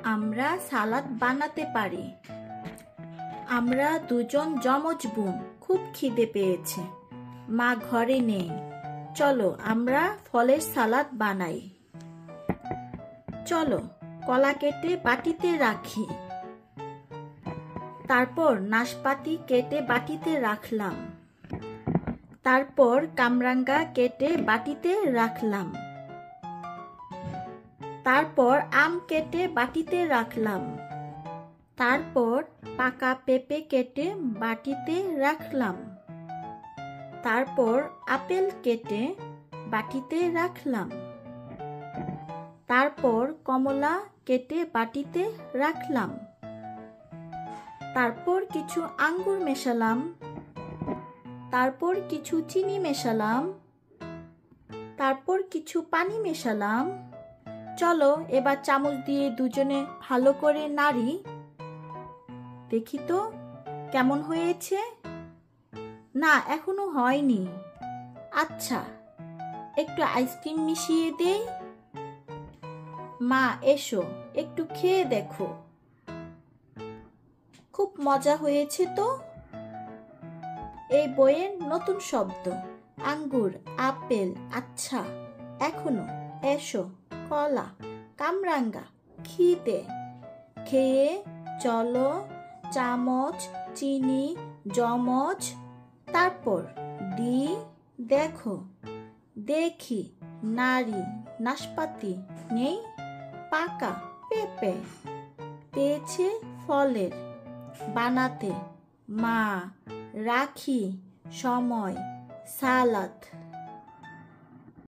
আমরা সালাদ বানাতে পারি। আমরা দুজন যমজ বোন, খুব খিদে পেয়েছে, মা ঘরে নেই, চলো আমরা ফলের সালাদ বানাই। চলো কলা কেটে বাটিতে রাখি, তারপর নাশপাতি কেটে বাটিতে রাখলাম, তারপর কামরাঙ্গা কেটে বাটিতে রাখলাম, তারপর আম কেটে বাটিতে রাখলাম, তারপর পাকা পেঁপে কেটে বাটিতে রাখলাম, তারপর আপেল কেটে বাটিতে রাখলাম, তারপর কমলা কেটে বাটিতে রাখলাম, তারপর কিছু আঙ্গুর মেশালাম, তারপর কিছু চিনি মেশালাম, তারপর কিছু পানি মেশালাম। চলো এবার চামচ দিয়ে দুজনে ভালো করে নাড়ি, দেখি তো কেমন হয়েছে। না, এখনো হয়নি। আচ্ছা, একটু আইসক্রিম মিশিয়ে দেই। মা এসো, একটু খেয়ে দেখো। খুব মজা হয়েছে তো। এই বইয়ের নতুন শব্দ আঙ্গুর, আপেল। আচ্ছা, এখনো এসো, কলা, কামরাঙ্গা, খিদে, খেয়ে চলো, চামচ, চিনি, যমজ, তারপর দি, দেখো, দেখি, নারী, নাশপাতি নেই, পাকা পেঁপে পেয়েছে ফলের বানাতে, মা, রাখি, সময়, সালাদ।